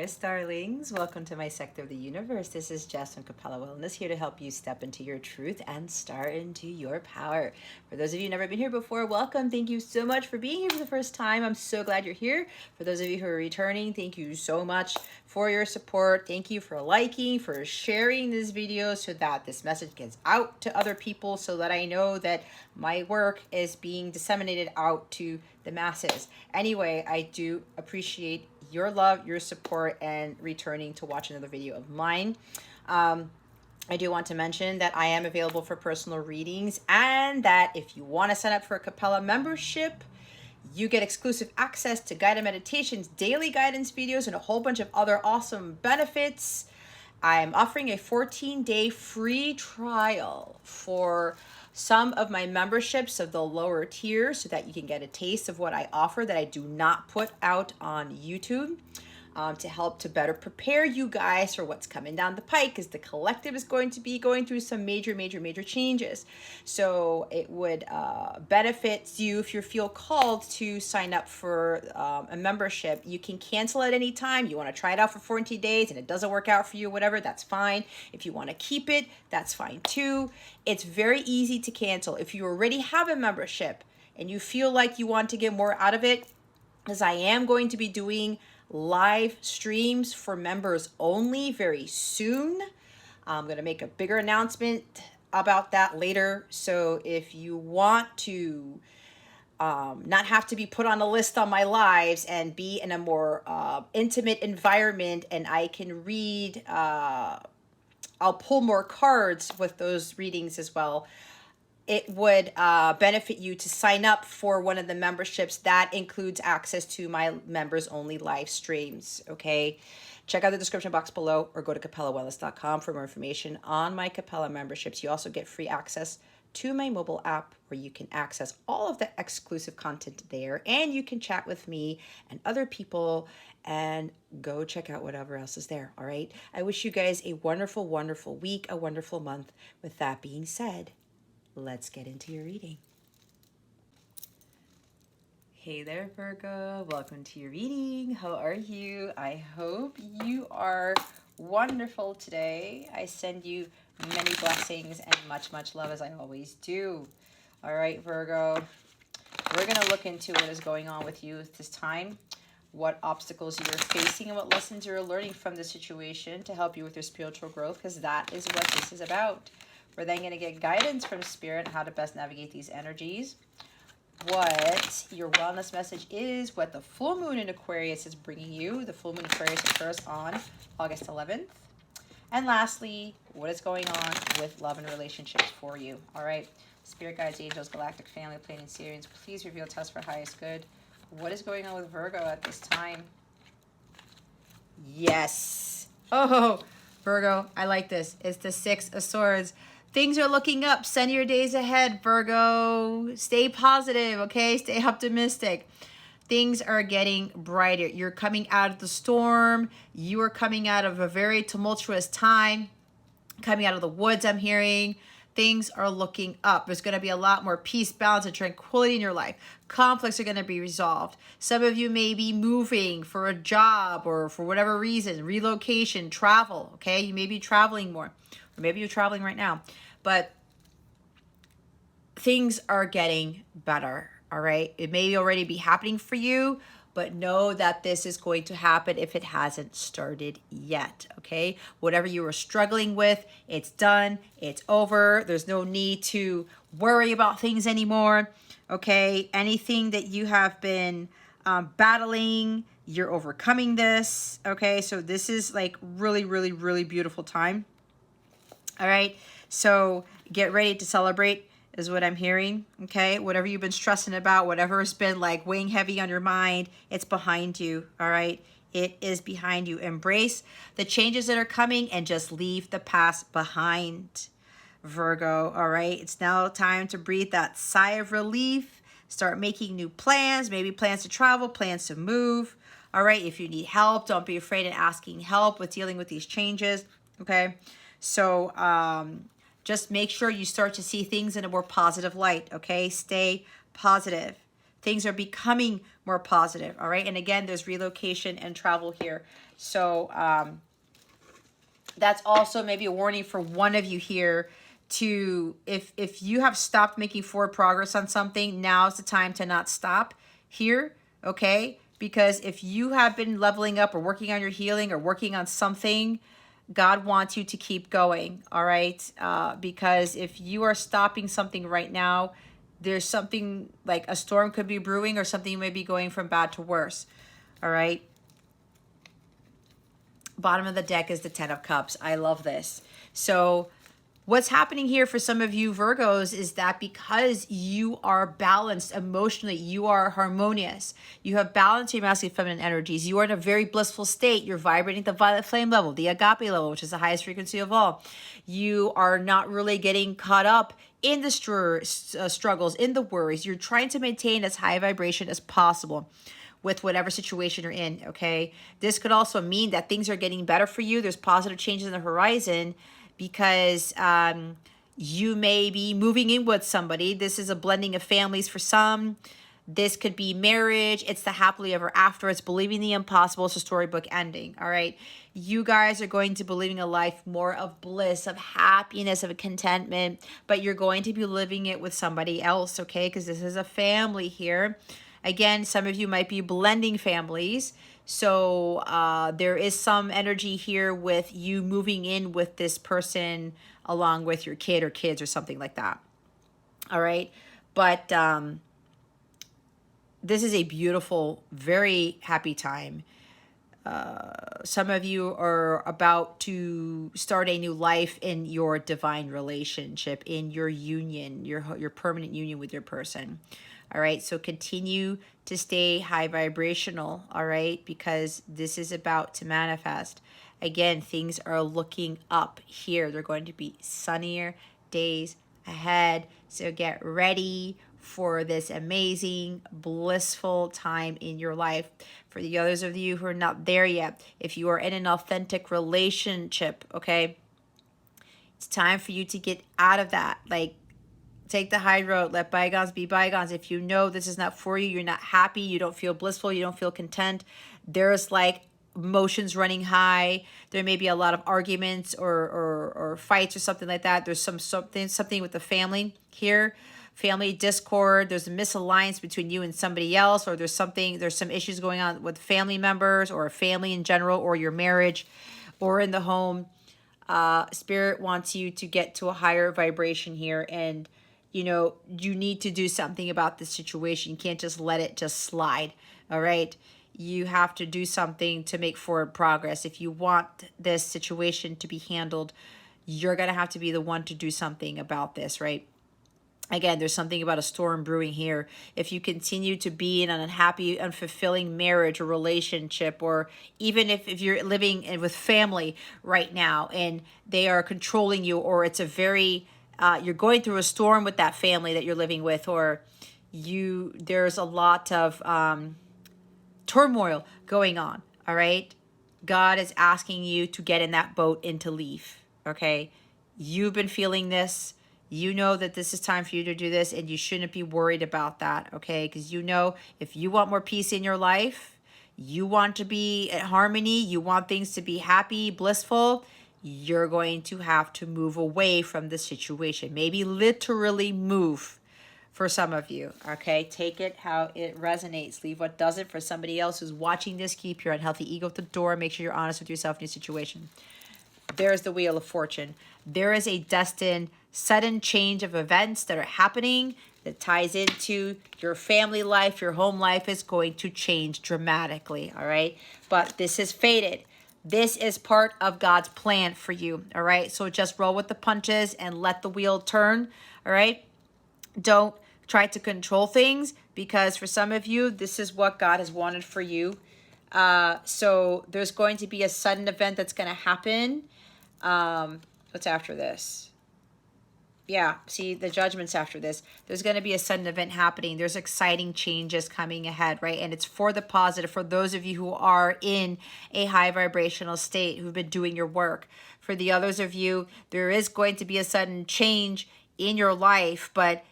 Aquarius darlings, welcome to my sector of the universe. This is Jess from Capella Wellness, here to help you step into your truth and start into your power. For those of you who've never been here before, welcome. Thank you so much for being here for the first time. I'm so glad you're here. For those of you who are returning, thank you so much for your support. Thank you for liking, for sharing this video so that this message gets out to other people, so that I know that my work is being disseminated out to the masses. Anyway, I do appreciate your love, your support, and returning to watch another video of mine. I do want to mention that I am available for personal readings, and that if you want to sign up for a Capella membership, you get exclusive access to guided meditations, daily guidance videos, and a whole bunch of other awesome benefits. I'm offering a 14-day free trial for some of my memberships of the lower tier, so that you can get a taste of what I offer that I do not put out on YouTube, to help to better prepare you guys for what's coming down the pike, because the collective is going to be going through some major changes. So it would benefit you if you feel called to sign up for a membership. You can cancel at any time. You want to try it out for 14 days and it doesn't work out for you, whatever, that's fine. If you want to keep it, that's fine too. It's very easy to cancel. If you already have a membership and you feel like you want to get more out of it, because I am going to be doing live streams for members only very soon. I'm going to make a bigger announcement about that later. So if you want to not have to be put on a list on my lives and be in a more intimate environment, and I can read, I'll pull more cards with those readings as well. It would benefit you to sign up for one of the memberships that includes access to my members only live streams. Okay, check out the description box below, or go to capellawellness.com for more information on my Capella memberships. You also get free access to my mobile app, where you can access all of the exclusive content there, and you can chat with me and other people, and go check out whatever else is there. All right, I wish you guys a wonderful week, a wonderful month. With that being said, let's get into your reading. Hey there, Virgo. Welcome to your reading. How are you? I hope you are wonderful today. I send you many blessings and much love, as I always do. All right, Virgo. We're going to look into what is going on with you at this time, what obstacles you're facing, and what lessons you're learning from the situation to help you with your spiritual growth, because that is what this is about. We're then going to get guidance from Spirit on how to best navigate these energies, what your wellness message is, what the full moon in Aquarius is bringing you. The full moon in Aquarius occurs on August 11th. And lastly, what is going on with love and relationships for you. All right, Spirit guides, angels, galactic family, plane and Sirians, please reveal to us for highest good. What is going on with Virgo at this time? Yes. Oh, Virgo, I like this. It's the Six of Swords. Things are looking up. Send your days ahead, Virgo. Stay positive, okay? Stay optimistic. Things are getting brighter. You're coming out of the storm. You are coming out of a very tumultuous time. Coming out of the woods, I'm hearing. Things are looking up. There's going to be a lot more peace, balance, and tranquility in your life. Conflicts are going to be resolved. Some of you may be moving for a job or for whatever reason, relocation, travel, okay? You may be traveling more, or maybe you're traveling right now, but things are getting better, all right? It may already be happening for you, but know that this is going to happen if it hasn't started yet, okay? Whatever you were struggling with, it's done, it's over. There's no need to worry about things anymore, okay? Anything that you have been battling, you're overcoming this, okay? So this is like really beautiful time, all right? So get ready to celebrate is what I'm hearing, okay? Whatever you've been stressing about, whatever has been like weighing heavy on your mind, it's behind you, all right? It is behind you. Embrace the changes that are coming and just leave the past behind, Virgo, all right? It's now time to breathe that sigh of relief, start making new plans, maybe plans to travel, plans to move, all right? If you need help, don't be afraid of asking help with dealing with these changes, okay? So, just make sure you start to see things in a more positive light, okay? Stay positive. Things are becoming more positive, all right? And again, there's relocation and travel here. So that's also maybe a warning for one of you here to, if you have stopped making forward progress on something, now's the time to not stop here, okay? Because if you have been leveling up or working on your healing or working on something, God wants you to keep going, all right? Because if you are stopping something right now, there's something like a storm could be brewing, or something may be going from bad to worse, all right? Bottom of the deck is the Ten of Cups. I love this. So what's happening here for some of you Virgos is that because you are balanced emotionally, you are harmonious, you have balanced your masculine and feminine energies, you are in a very blissful state, you're vibrating at the violet flame level, the agape level, which is the highest frequency of all. You are not really getting caught up in the struggles, in the worries. You're trying to maintain as high vibration as possible with whatever situation you're in, okay? This could also mean that things are getting better for you. There's positive changes in the horizon because you may be moving in with somebody. This is a blending of families for some. This could be marriage. It's the happily ever after. It's believing the impossible. It's a storybook ending, all right? You guys are going to be living a life more of bliss, of happiness, of contentment, but you're going to be living it with somebody else, okay? Because this is a family here. Again, some of you might be blending families. So there is some energy here with you moving in with this person along with your kid or kids or something like that. All right. But this is a beautiful, very happy time. Some of you are about to start a new life in your divine relationship, in your union, your permanent union with your person. All right, so continue to stay high vibrational, all right, because this is about to manifest. Again, things are looking up here. They're going to be sunnier days ahead. So get ready for this amazing, blissful time in your life. For the others of you who are not there yet, if you are in an authentic relationship, okay, it's time for you to get out of that. Like, take the high road. Let bygones be bygones. If you know this is not for you, you're not happy, you don't feel blissful, you don't feel content, there's like emotions running high. There may be a lot of arguments or fights or something like that. There's something with the family here. Family discord. There's a misalliance between you and somebody else, or there's some issues going on with family members or a family in general, or your marriage, or in the home. Spirit wants you to get to a higher vibration here, and you know, you need to do something about this situation. You can't just let it just slide, all right? You have to do something to make forward progress. If you want this situation to be handled, you're going to have to be the one to do something about this, right? Again, there's something about a storm brewing here. If you continue to be in an unhappy, unfulfilling marriage or relationship, or even if you're living with family right now and they are controlling you, or it's a very... you're going through a storm with that family that you're living with, or there's a lot of turmoil going on, all right? God is asking you to get in that boat and to leave, okay? You've been feeling this. You know that this is time for you to do this, and you shouldn't be worried about that, okay? Because you know if you want more peace in your life, you want to be at harmony, you want things to be happy, blissful, you're going to have to move away from the situation. Maybe literally move for some of you, okay? Take it how it resonates. Leave what doesn't for somebody else who's watching this. Keep your unhealthy ego at the door. Make sure you're honest with yourself in your situation. There's the Wheel of Fortune. There is a destined sudden change of events that are happening that ties into your family life. Your home life is going to change dramatically, all right? But this is fated. This is part of God's plan for you, all right? So just roll with the punches and let the wheel turn, all right? Don't try to control things, because for some of you, this is what God has wanted for you. So there's going to be a sudden event that's going to happen. What's after this? Yeah, see, the Judgment's after this. There's going to be a sudden event happening. There's exciting changes coming ahead, right? And it's for the positive, for those of you who are in a high vibrational state, who've been doing your work. For the others of you, there is going to be a sudden change in your life, but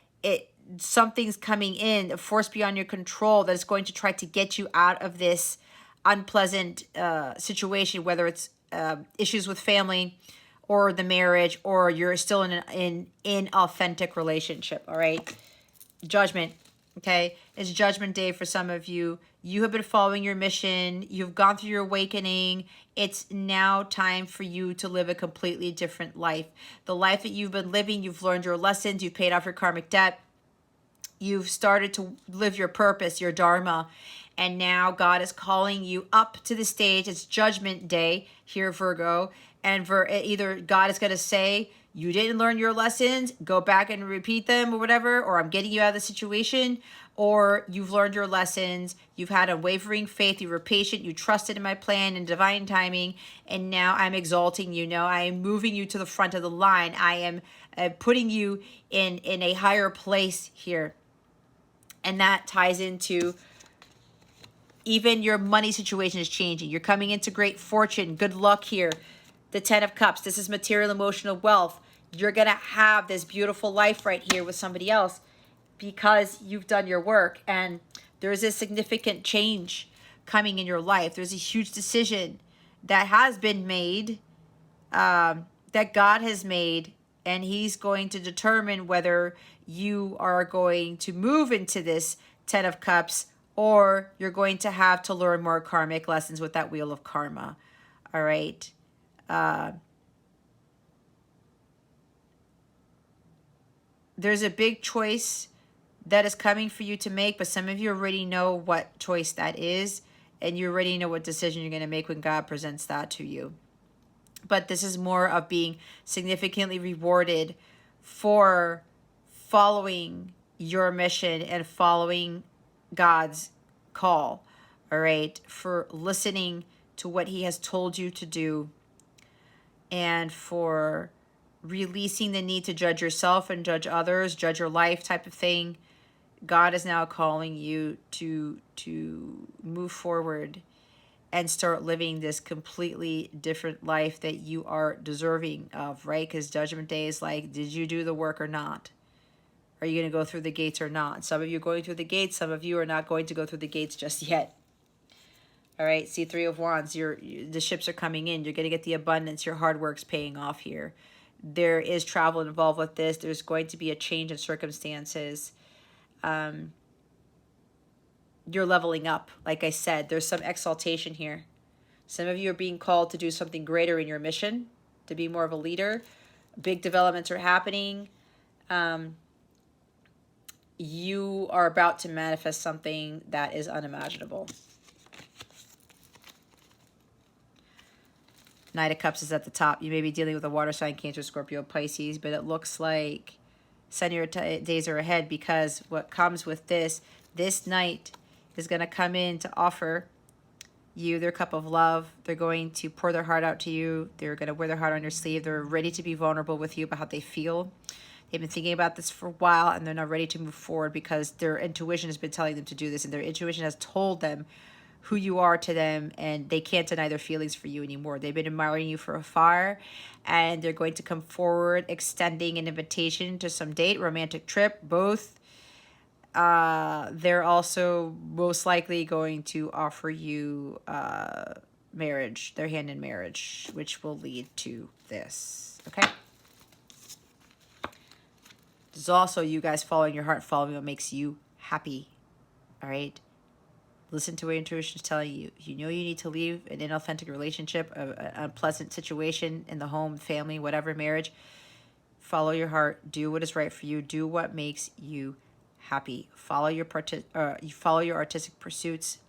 something's coming in, a force beyond your control that is going to try to get you out of this unpleasant situation, whether it's issues with family or the marriage, or you're still in an inauthentic relationship. All right. Judgment. Okay. It's judgment day for some of you. You have been following your mission. You've gone through your awakening. It's now time for you to live a completely different life. The life that you've been living, you've learned your lessons, you've paid off your karmic debt, you've started to live your purpose, your dharma, and now God is calling you up to the stage. It's judgment day here, Virgo, and either God is going to say, you didn't learn your lessons, go back and repeat them or whatever, or I'm getting you out of the situation, or you've learned your lessons, you've had unwavering faith, you were patient, you trusted in my plan and divine timing, and now I'm exalting you. Now I am moving you to the front of the line. I am putting you in a higher place here. And that ties into even your money situation is changing. You're coming into great fortune, good luck here. The 10 of Cups, this is material, emotional wealth. You're going to have this beautiful life right here with somebody else because you've done your work. And there's a significant change coming in your life. There's a huge decision that has been made, that God has made, and he's going to determine whether you are going to move into this 10 of Cups or you're going to have to learn more karmic lessons with that wheel of karma. All right. There's a big choice that is coming for you to make, but some of you already know what choice that is, and you already know what decision you're going to make when God presents that to you. But this is more of being significantly rewarded for following your mission and following God's call, all right, for listening to what he has told you to do, and for releasing the need to judge yourself and judge others, judge your life type of thing. God is now calling you to move forward and start living this completely different life that you are deserving of, right? Because Judgment Day is like, did you do the work or not? Are you going to go through the gates or not? Some of you are going through the gates. Some of you are not going to go through the gates just yet. All right, see, 3 of Wands, the ships are coming in. You're going to get the abundance. Your hard work's paying off here. There is travel involved with this. There's going to be a change in circumstances. You're leveling up. Like I said, there's some exaltation here. Some of you are being called to do something greater in your mission, to be more of a leader. Big developments are happening. You are about to manifest something that is unimaginable. Knight of Cups is at the top. You may be dealing with a water sign, Cancer, Scorpio, Pisces, but it looks like sunnier days are ahead, because what comes with this Knight is going to come in to offer you their cup of love. They're going to pour their heart out to you. They're going to wear their heart on their sleeve. They're ready to be vulnerable with you about how they feel. They've been thinking about this for a while, and they're now ready to move forward because their intuition has been telling them to do this, and their intuition has told them who you are to them, and they can't deny their feelings for you anymore. They've been admiring you from afar, and they're going to come forward extending an invitation to some date, romantic trip, both. They're also most likely going to offer you marriage, their hand in marriage, which will lead to this. Okay. There's also you guys following your heart, following what makes you happy. All right. Listen to what your intuition is telling you. You know you need to leave an inauthentic relationship, an unpleasant situation in the home, family, whatever, marriage. Follow your heart. Do what is right for you. Do what makes you happy. Follow your artistic pursuits.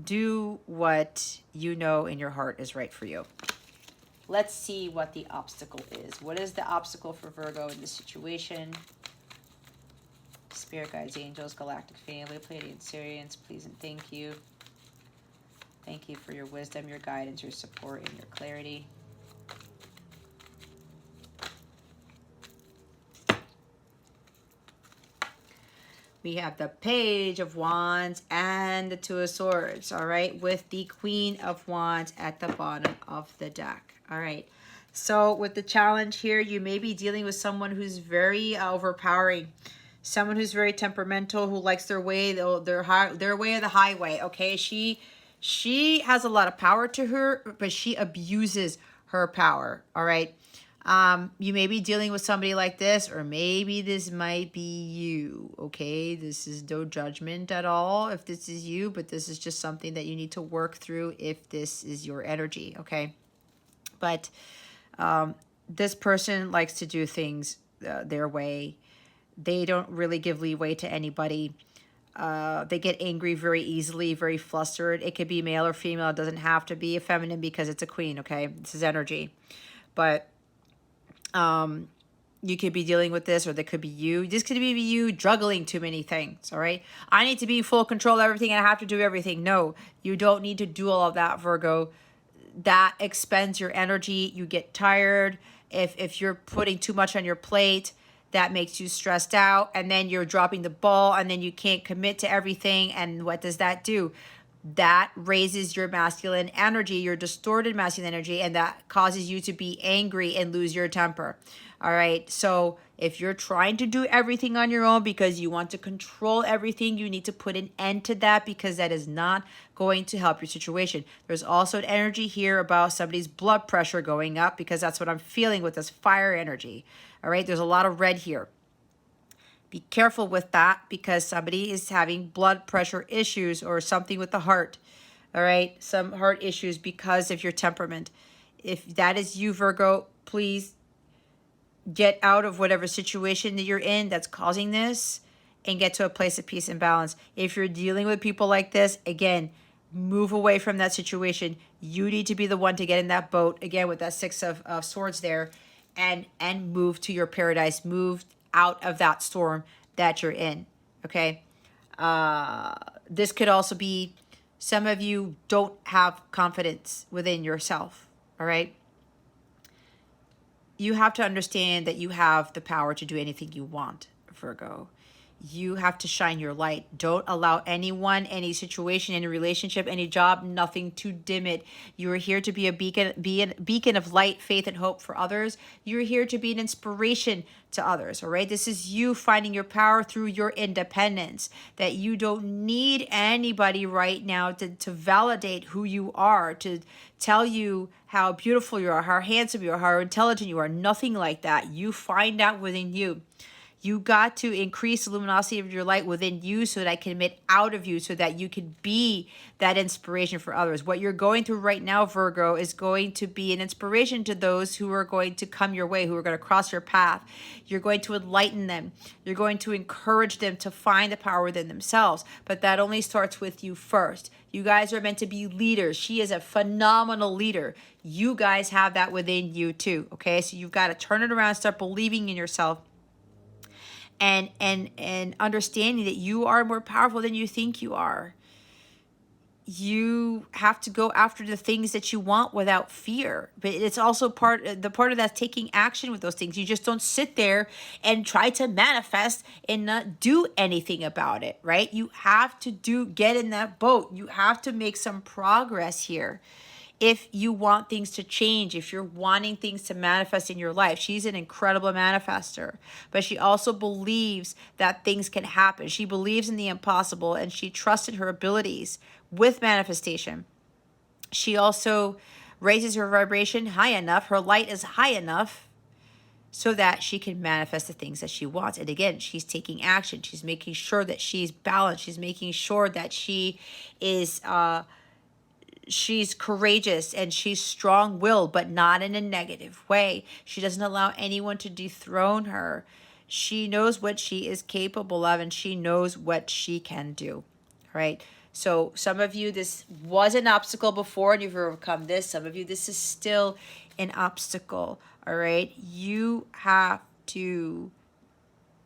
Do what you know in your heart is right for you. Let's see what the obstacle is. What is the obstacle for Virgo in this situation? Spirit guides, angels, galactic family, Pleiadian Sirians, please and thank you. Thank you for your wisdom, your guidance, your support, and your clarity. We have the Page of Wands and the Two of Swords, all right, with the Queen of Wands at the bottom of the deck. All right, So with the challenge here, you may be dealing with someone who's very overpowering, someone who's very temperamental, who likes their way, their way of the highway. Okay, she has a lot of power to her, but she abuses her power. All right. You may be dealing with somebody like this, or maybe this might be you. Okay, this is no judgment at all if this is you, but this is just something that you need to work through if this is your energy. Okay, but this person likes to do things their way. They don't really give leeway to anybody. They get angry very easily, very flustered. It could be male or female. It doesn't have to be a feminine because it's a queen, okay? This is energy. But you could be dealing with this, or there could be you. This could be you juggling too many things, all right? I need to be full control of everything and I have to do everything. No, you don't need to do all of that, Virgo. That expends your energy. You get tired. If you're putting too much on your plate, that makes you stressed out, and then you're dropping the ball, and then you can't commit to everything. And what does that do? That raises your masculine energy, your distorted masculine energy, and that causes you to be angry and lose your temper. All right. So if you're trying to do everything on your own because you want to control everything, you need to put an end to that, because that is not going to help your situation. There's also an energy here about somebody's blood pressure going up, because that's what I'm feeling with this fire energy. All right. There's a lot of red here. Be careful with that, because somebody is having blood pressure issues or something with the heart. All right. Some heart issues because of your temperament. If that is you, Virgo, please get out of whatever situation that you're in that's causing this and get to a place of peace and balance. If you're dealing with people like this, again, move away from that situation. You need to be the one to get in that boat, again, with that Six of Swords there, and move to your paradise. Move out of that storm that you're in, okay? This could also be some of you don't have confidence within yourself, all right? You have to understand that you have the power to do anything you want, Virgo. You have to shine your light. Don't allow anyone, any situation, any relationship, any job, nothing to dim it. You are here to be a beacon of light, faith, and hope for others. You're here to be an inspiration to others, all right? This is you finding your power through your independence, that you don't need anybody right now to validate who you are, to tell you how beautiful you are, how handsome you are, how intelligent you are. Nothing like that. You find out within you. You got to increase the luminosity of your light within you so that I can emit out of you, so that you can be that inspiration for others. What you're going through right now, Virgo, is going to be an inspiration to those who are going to come your way, who are going to cross your path. You're going to enlighten them. You're going to encourage them to find the power within themselves. But that only starts with you first. You guys are meant to be leaders. She is a phenomenal leader. You guys have that within you too, okay? So you've got to turn it around, start believing in yourself, and understanding that you are more powerful than you think you are. You have to go after the things that you want without fear. But it's also part of that's taking action with those things. You just don't sit there and try to manifest and not do anything about it, right? You have to get in that boat. You have to make some progress here. If you want things to change, if you're wanting things to manifest in your life. She's an incredible manifester, but she also believes that things can happen. She believes in the impossible, and she trusts in her abilities with manifestation. She also raises her vibration high enough, her light is high enough, so that she can manifest the things that she wants. And again, she's taking action. She's making sure that she's balanced. She's making sure that she is she's courageous and she's strong-willed, but not in a negative way. She doesn't allow anyone to dethrone her. She knows what she is capable of, and she knows what she can do, right? So some of you, this was an obstacle before and you've overcome this. Some of you, this is still an obstacle, all right? You have to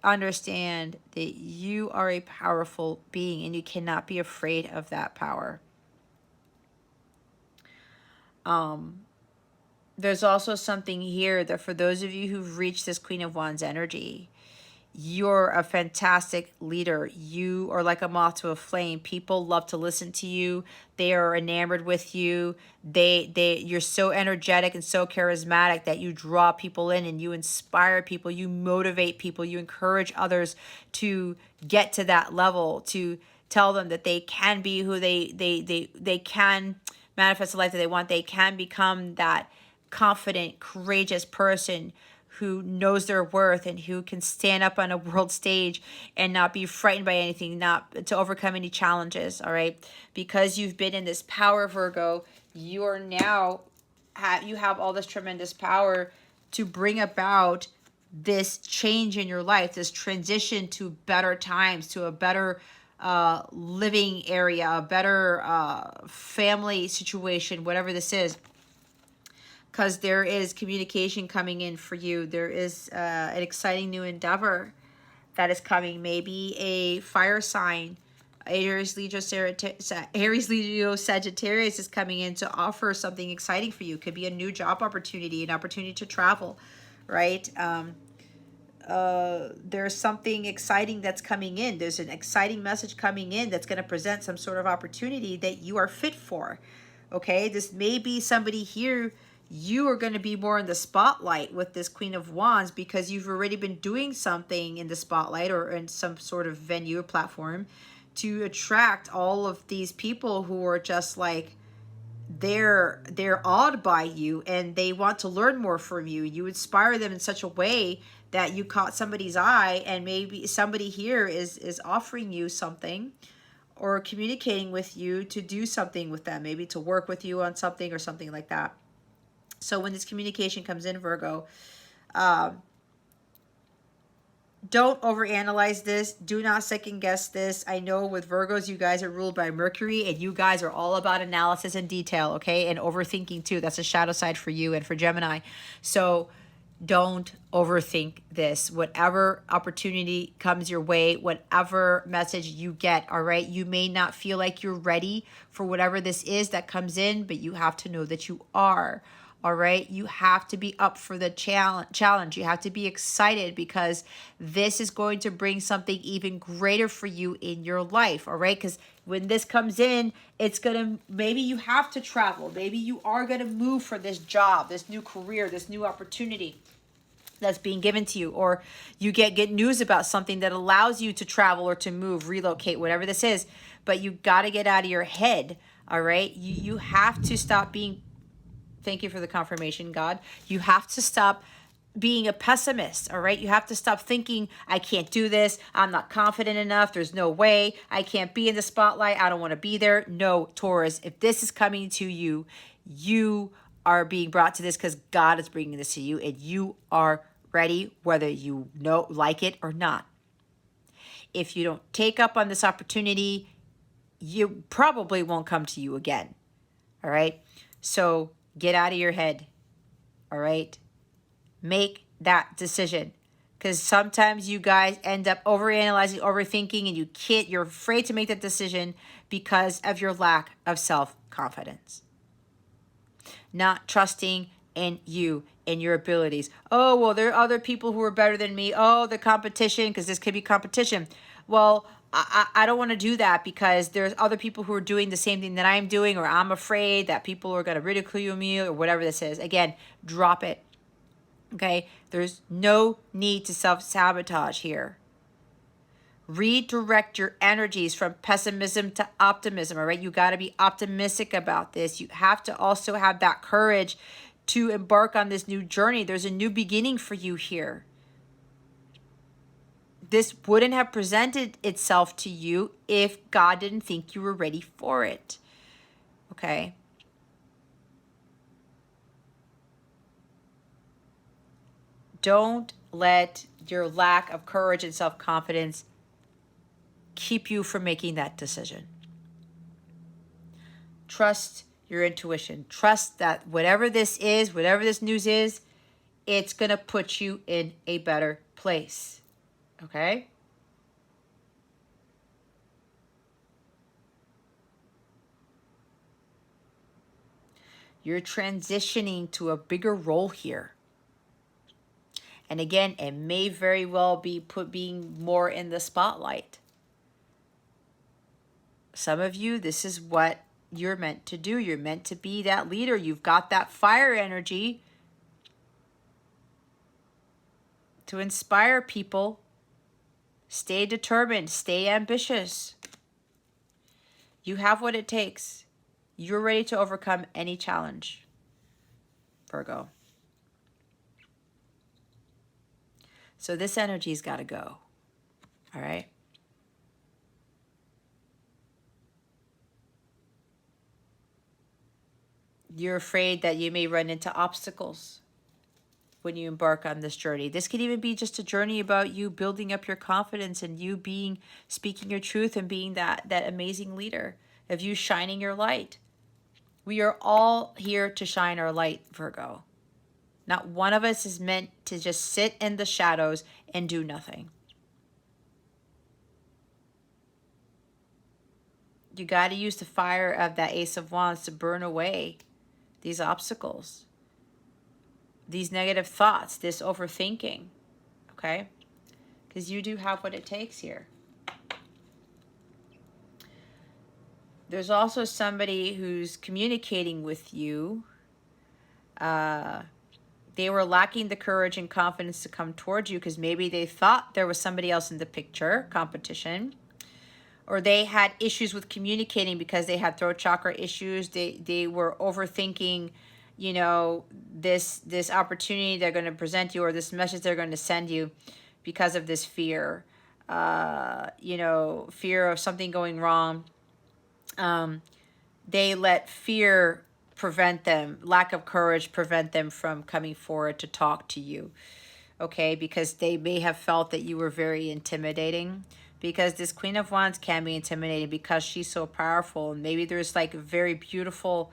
understand that you are a powerful being, and you cannot be afraid of that power. There's also something here that for those of you who've reached this Queen of Wands energy, you're a fantastic leader. You are like a moth to a flame. People love to listen to you. They are enamored with you. You're so energetic and so charismatic that you draw people in and you inspire people. You motivate people. You encourage others to get to that level, to tell them that they can be who they can manifest the life that they want. They can become that confident, courageous person who knows their worth and who can stand up on a world stage and not be frightened by anything, not to overcome any challenges, all right? Because you've been in this power, Virgo, you are now, you have all this tremendous power to bring about this change in your life, this transition to better times, to a better living area, a better family situation, whatever this is. Because there is communication coming in for you. There is an exciting new endeavor that is coming. Maybe a fire sign, Aries, Leo, Sagittarius is coming in to offer something exciting for you. It could be a new job opportunity, an opportunity to travel, right? There's something exciting that's coming in. There's an exciting message coming in that's going to present some sort of opportunity that you are fit for. Okay, this may be somebody here. You are going to be more in the spotlight with this Queen of Wands because you've already been doing something in the spotlight or in some sort of venue or platform to attract all of these people who are just like, they're awed by you and they want to learn more from you. You inspire them in such a way that you caught somebody's eye, and maybe somebody here is offering you something or communicating with you to do something with them, maybe to work with you on something or something like that. So when this communication comes in, Virgo, don't overanalyze this. Do not second guess this. I know with Virgos, you guys are ruled by Mercury, and you guys are all about analysis and detail, okay? And overthinking too. That's a shadow side for you and for Gemini. So don't overthink this. Whatever opportunity comes your way, whatever message you get, all right? You may not feel like you're ready for whatever this is that comes in, but you have to know that you are. All right, you have to be up for the challenge. You have to be excited because this is going to bring something even greater for you in your life. All right, because when this comes in, it's gonna, maybe you have to travel. Maybe you are gonna move for this job, this new career, this new opportunity that's being given to you, or you get news about something that allows you to travel or to move, relocate, whatever this is. But you got to get out of your head. All right, you have to stop being. Thank you for the confirmation, God. You have to stop being a pessimist, all right? You have to stop thinking, I can't do this. I'm not confident enough. There's no way. I can't be in the spotlight. I don't want to be there. No, Taurus, if this is coming to you, you are being brought to this because God is bringing this to you, and you are ready, whether you like it or not. If you don't take up on this opportunity, you probably won't come to you again, all right? So get out of your head, all right? Make that decision, because sometimes you guys end up overanalyzing, overthinking, and you're afraid to make that decision because of your lack of self-confidence. Not trusting in you and your abilities. Oh, well, there are other people who are better than me. Oh, the competition, because this could be competition. Well, I don't want to do that because there's other people who are doing the same thing that I'm doing, or I'm afraid that people are going to ridicule me or whatever this is. Again, drop it. Okay? There's no need to self-sabotage here. Redirect your energies from pessimism to optimism, all right? You got to be optimistic about this. You have to also have that courage to embark on this new journey. There's a new beginning for you here. This wouldn't have presented itself to you if God didn't think you were ready for it. Okay? Don't let your lack of courage and self-confidence keep you from making that decision. Trust your intuition. Trust that whatever this is, whatever this news is, it's going to put you in a better place. Okay? You're transitioning to a bigger role here. And again, it may very well be being more in the spotlight. Some of you, this is what you're meant to do. You're meant to be that leader. You've got that fire energy to inspire people. Stay determined. Stay ambitious. You have what it takes. You're ready to overcome any challenge, Virgo. So this energy's got to go. All right? You're afraid that you may run into obstacles when you embark on this journey. This could even be just a journey about you building up your confidence and you speaking your truth and being that amazing leader, of you shining your light. We are all here to shine our light, Virgo. Not one of us is meant to just sit in the shadows and do nothing. You got to use the fire of that Ace of Wands to burn away these obstacles, these negative thoughts, this overthinking, okay? Because you do have what it takes here. There's also somebody who's communicating with you. They were lacking the courage and confidence to come towards you because maybe they thought there was somebody else in the picture, competition. Or they had issues with communicating because they had throat chakra issues. They were overthinking, you know, this opportunity they're going to present you or this message they're going to send you because of this fear. You know, fear of something going wrong. They let fear prevent them, lack of courage prevent them from coming forward to talk to you, okay? Because they may have felt that you were very intimidating, because this Queen of Wands can be intimidating because she's so powerful. And maybe there's like very beautiful,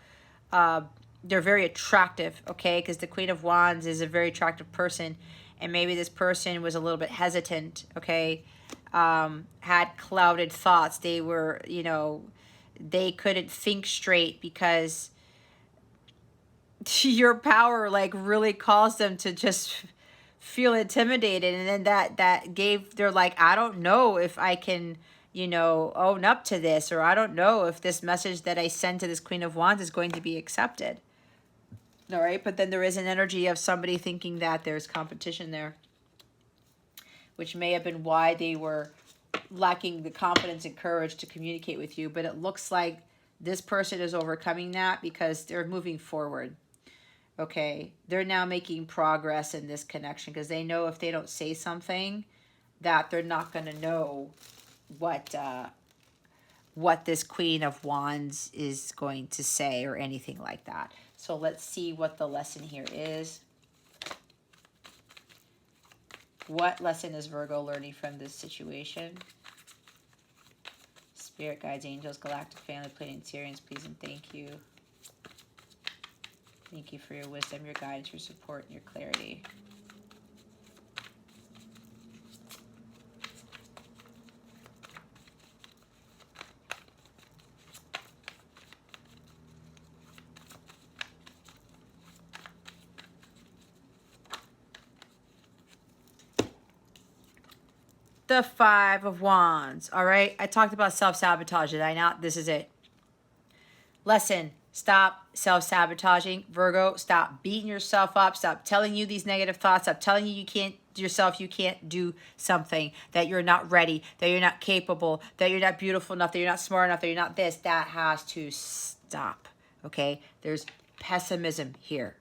they're very attractive, okay? Because the Queen of Wands is a very attractive person. And maybe this person was a little bit hesitant, okay? Had clouded thoughts. They were, you know, they couldn't think straight because your power like really caused them to just feel intimidated. And then that gave, they're like, I don't know if I can, you know, own up to this, or I don't know if this message that I send to this Queen of Wands is going to be accepted. All right, but then there is an energy of somebody thinking that there's competition there, which may have been why they were lacking the confidence and courage to communicate with you. But it looks like this person is overcoming that because they're moving forward. Okay, they're now making progress in this connection because they know if they don't say something, that they're not going to know what this Queen of Wands is going to say or anything like that. So let's see what the lesson here is. What lesson is Virgo learning from this situation? Spirit guides, angels, galactic family, planetarians, please and thank you. Thank you for your wisdom, your guidance, your support, and your clarity. The Five of Wands. All right. I talked about self-sabotage. Did I not? This is it. Lesson. Stop self-sabotaging. Virgo, stop beating yourself up. Stop telling you these negative thoughts. Stop telling you can't you can't do something, that you're not ready, that you're not capable, that you're not beautiful enough, that you're not smart enough, that you're not this. That has to stop. Okay? There's pessimism here.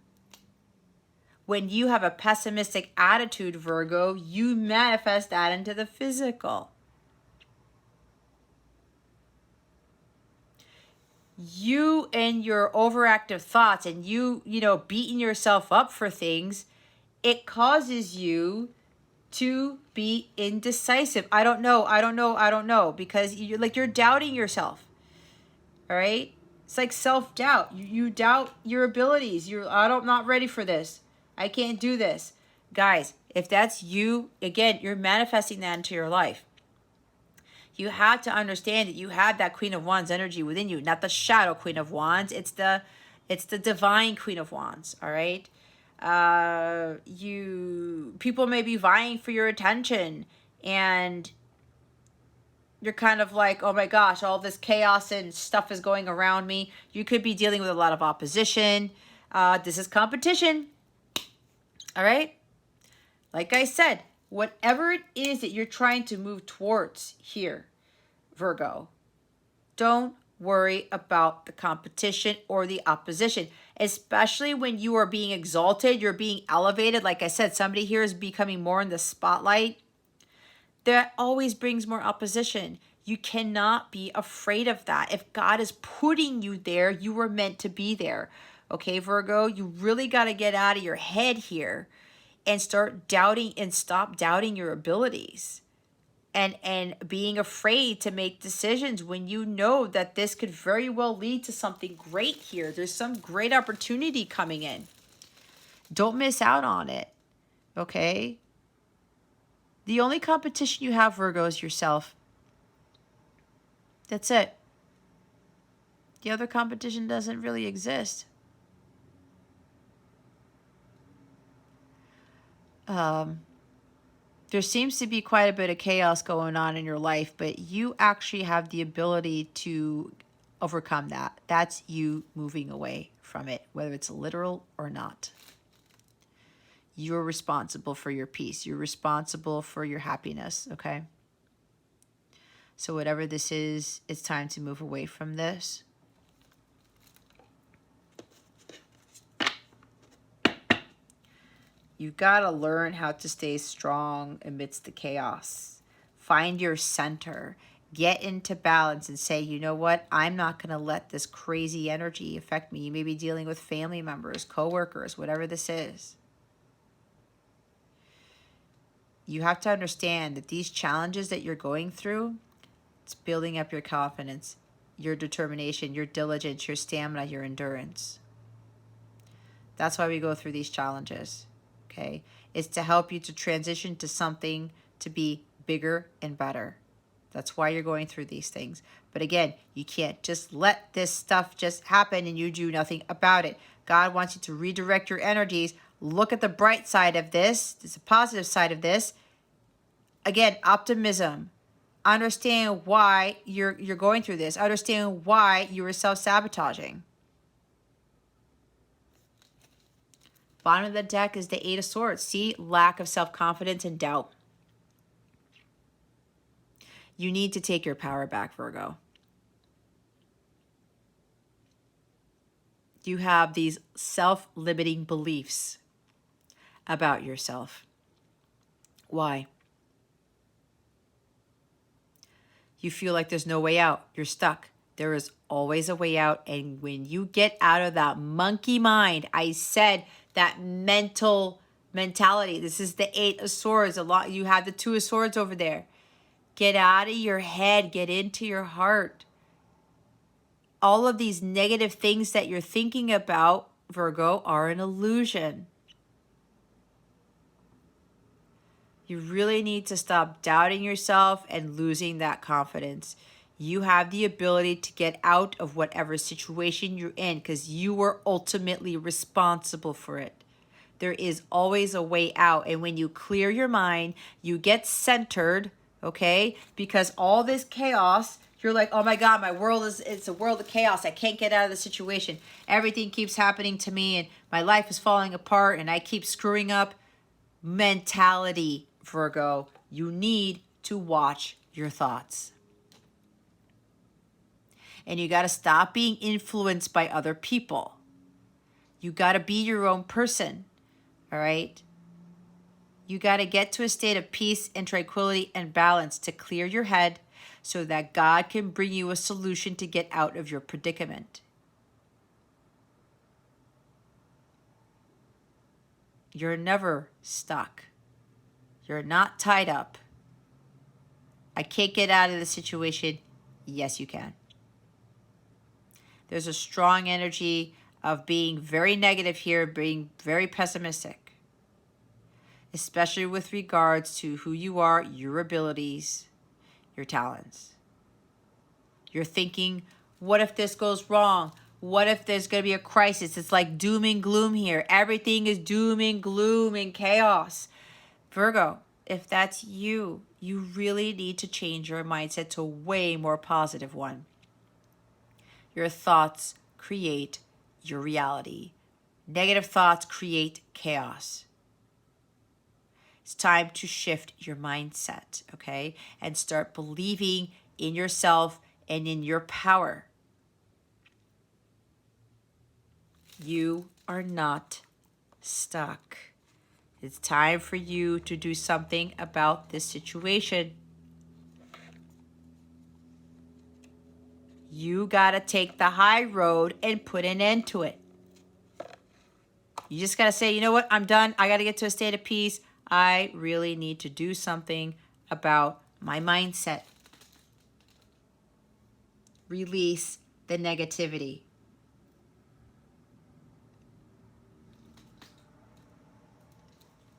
When you have a pessimistic attitude, Virgo, you manifest that into the physical. You and your overactive thoughts and you know, beating yourself up for things, it causes you to be indecisive. I don't know, because you're doubting yourself. All right? It's like self-doubt. You doubt your abilities. I'm not ready for this. I can't do this. Guys, if that's you, again, you're manifesting that into your life. You have to understand that you have that Queen of Wands energy within you, not the shadow Queen of Wands. It's the divine Queen of Wands, all right? People may be vying for your attention, and you're kind of like, oh my gosh, all this chaos and stuff is going around me. You could be dealing with a lot of opposition. This is competition. All right. Like I said, whatever it is that you're trying to move towards here, Virgo, don't worry about the competition or the opposition, especially when you are being exalted, you're being elevated. Like I said, somebody here is becoming more in the spotlight. That always brings more opposition. You cannot be afraid of that. If God is putting you there, you were meant to be there. Okay, Virgo, you really got to get out of your head here and start doubting and stop doubting your abilities. And being afraid to make decisions when you know that this could very well lead to something great here. There's some great opportunity coming in. Don't miss out on it, okay? The only competition you have, Virgo, is yourself. That's it. The other competition doesn't really exist. There seems to be quite a bit of chaos going on in your life, but you actually have the ability to overcome that. That's you moving away from it, whether it's literal or not. You're responsible for your peace. You're responsible for your happiness, okay? So whatever this is, it's time to move away from this. You've got to learn how to stay strong amidst the chaos. Find your center. Get into balance and say, you know what? I'm not going to let this crazy energy affect me. You may be dealing with family members, coworkers, whatever this is. You have to understand that these challenges that you're going through, it's building up your confidence, your determination, your diligence, your stamina, your endurance. That's why we go through these challenges. Okay, it's to help you to transition to something to be bigger and better. That's why you're going through these things. But again, you can't just let this stuff just happen and you do nothing about it. God wants you to redirect your energies. Look at the bright side of this. There's a positive side of this. Again, optimism. Understand why you're going through this. Understand why you were self-sabotaging. Bottom of the deck is the Eight of Swords. See, lack of self-confidence and doubt. You need to take your power back, Virgo. You have these self-limiting beliefs about yourself. Why? You feel like there's no way out. You're stuck. There is always a way out. And when you get out of that monkey mind, I said that mental mentality. This is the Eight of Swords. You have the Two of Swords over there. Get out of your head. Get into your heart. All of these negative things that you're thinking about, Virgo, are an illusion. You really need to stop doubting yourself and losing that confidence. You have the ability to get out of whatever situation you're in because you were ultimately responsible for it. There is always a way out. And when you clear your mind, you get centered, okay? Because all this chaos, you're like, oh my God, it's a world of chaos. I can't get out of the situation. Everything keeps happening to me and my life is falling apart and I keep screwing up. Mentality, Virgo. You need to watch your thoughts. And you got to stop being influenced by other people. You got to be your own person, all right? You got to get to a state of peace and tranquility and balance to clear your head so that God can bring you a solution to get out of your predicament. You're never stuck. You're not tied up. I can't get out of the situation. Yes, you can. There's a strong energy of being very negative here, being very pessimistic, especially with regards to who you are, your abilities, your talents. You're thinking, what if this goes wrong? What if there's going to be a crisis? It's like doom and gloom here. Everything is doom and gloom and chaos. Virgo, if that's you, you really need to change your mindset to a way more positive one. Your thoughts create your reality. Negative thoughts create chaos. It's time to shift your mindset, okay? And start believing in yourself and in your power. You are not stuck. It's time for you to do something about this situation. You got to take the high road and put an end to it. You just got to say, you know what? I'm done. I got to get to a state of peace. I really need to do something about my mindset. Release the negativity.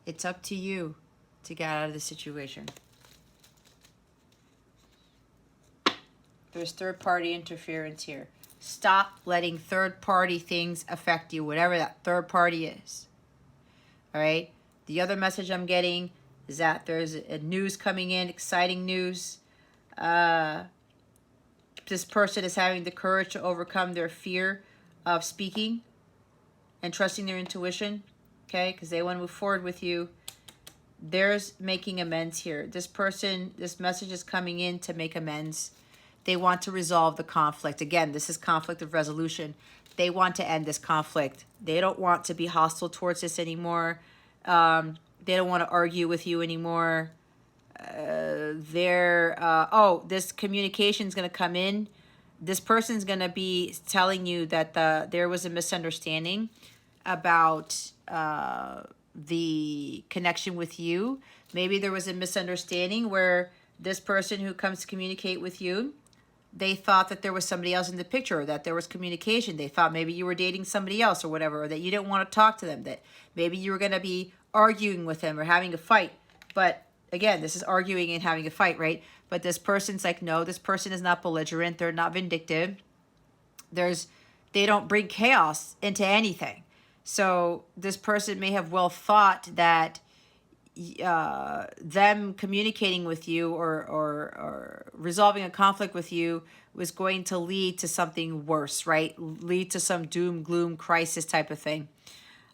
It's up to you to get out of the situation. There's third-party interference here. Stop letting third-party things affect you, whatever that third party is. All right? The other message I'm getting is that there's a news coming in, exciting news. This person is having the courage to overcome their fear of speaking and trusting their intuition, okay? Because they want to move forward with you. There's making amends here. This person, this message is coming in to make amends. They want to resolve the conflict. Again, this is conflict of resolution. They want to end this conflict. They don't want to be hostile towards this anymore. They don't want to argue with you anymore. This communication is going to come in. This person's going to be telling you that there was a misunderstanding about the connection with you. Maybe there was a misunderstanding where this person who comes to communicate with you, they thought that there was somebody else in the picture, or that there was communication. They thought maybe you were dating somebody else or whatever, or that you didn't want to talk to them, that maybe you were going to be arguing with them or having a fight. But again, this is arguing and having a fight, right? But this person's like, no, this person is not belligerent. They're not vindictive. They don't bring chaos into anything. So this person may have well thought that them communicating with you or resolving a conflict with you was going to lead to something worse, right? Lead to some doom, gloom, crisis type of thing.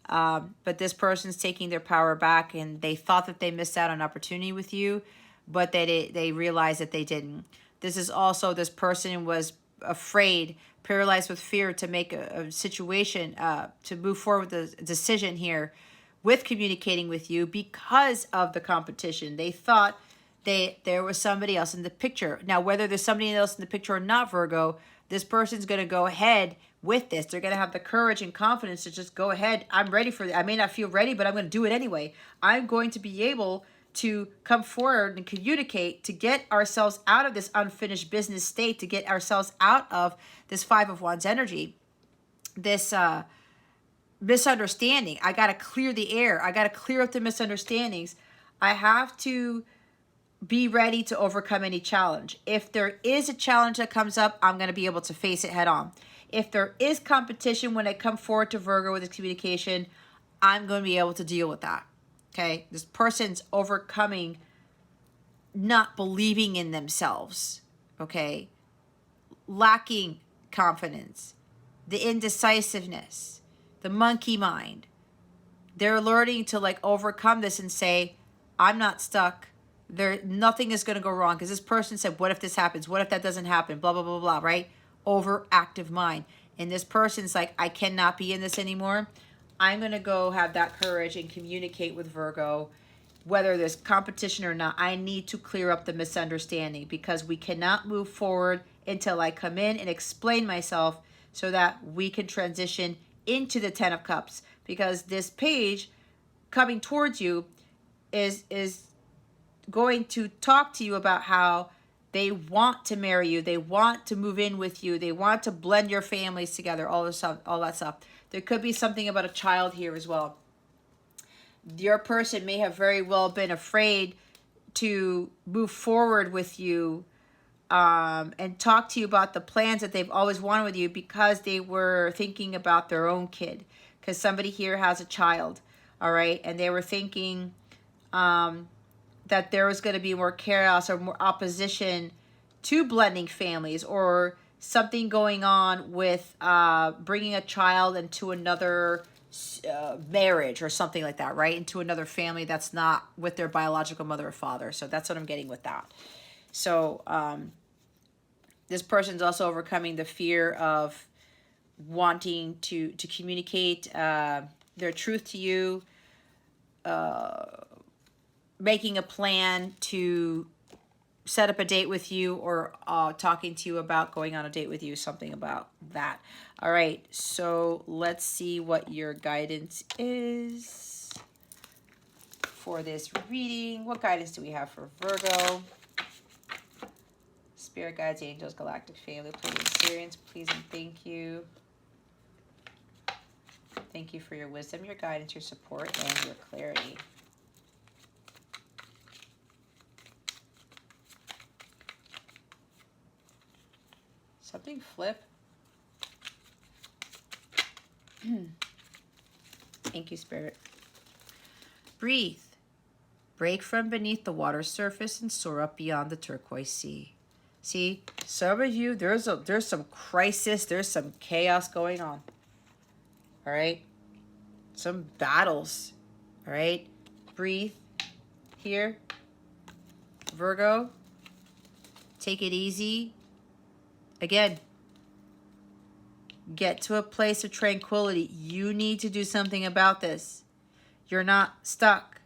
But this person's taking their power back, and they thought that they missed out on opportunity with you, but they realized that they didn't. This is also, this person was afraid, paralyzed with fear to make a situation, to move forward with a decision here with communicating with you because of the competition. They thought there was somebody else in the picture. Now, whether there's somebody else in the picture or not, Virgo, this person's going to go ahead with this. They're going to have the courage and confidence to just go ahead. I'm ready for it. I may not feel ready, but I'm going to do it anyway. I'm going to be able to come forward and communicate to get ourselves out of this unfinished business state, to get ourselves out of this Five of Wands energy, this misunderstanding. I got to clear the air. I got to clear up the misunderstandings. I have to be ready to overcome any challenge. If there is a challenge that comes up, I'm going to be able to face it head on. If there is competition when I come forward to Virgo with this communication, I'm going to be able to deal with that. Okay? This person's overcoming not believing in themselves. Okay? Lacking confidence, the indecisiveness, the monkey mind. They're learning to like overcome this and say, I'm not stuck. Nothing is going to go wrong, because this person said, what if this happens? What if that doesn't happen? Blah, blah, blah, blah, right? Overactive mind. And this person's like, I cannot be in this anymore. I'm going to go have that courage and communicate with Virgo, whether there's competition or not. I need to clear up the misunderstanding, because we cannot move forward until I come in and explain myself so that we can transition into the Ten of Cups. Because this page coming towards you is going to talk to you about how they want to marry you, they want to move in with you, they want to blend your families together, all that stuff. There could be something about a child here as well. Your person may have very well been afraid to move forward with you and talk to you about the plans that they've always wanted with you, because they were thinking about their own kid. Because somebody here has a child, all right? And they were thinking that there was going to be more chaos or more opposition to blending families, or something going on with bringing a child into another marriage or something like that, right? Into another family that's not with their biological mother or father. So that's what I'm getting with that. So this person's also overcoming the fear of wanting to communicate their truth to you, making a plan to set up a date with you, or talking to you about going on a date with you, something about that. All right, so let's see what your guidance is for this reading. What guidance do we have for Virgo? Spirit guides, angels, galactic family, Pleiadians, please and thank you. Thank you for your wisdom, your guidance, your support, and your clarity. Something flip. Thank you, Spirit. Breathe. Break from beneath the water's surface and soar up beyond the turquoise sea. See, some of you, there's some crisis, there's some chaos going on. All right? Some battles. All right? Breathe. Here. Virgo. Take it easy. Again, get to a place of tranquility. You need to do something about this. You're not stuck.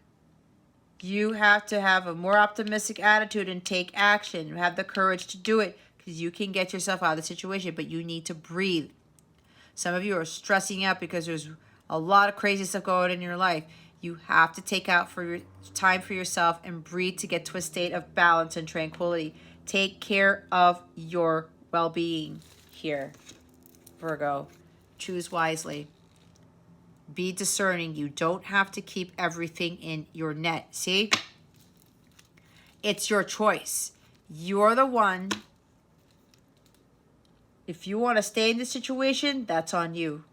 You have to have a more optimistic attitude and take action. You have the courage to do it, because you can get yourself out of the situation, but you need to breathe. Some of you are stressing out because there's a lot of crazy stuff going on in your life. You have to take out time for yourself and breathe to get to a state of balance and tranquility. Take care of your well-being here, Virgo. Choose wisely. Be discerning. You don't have to keep everything in your net. See? It's your choice. You're the one. If you want to stay in this situation, that's on you.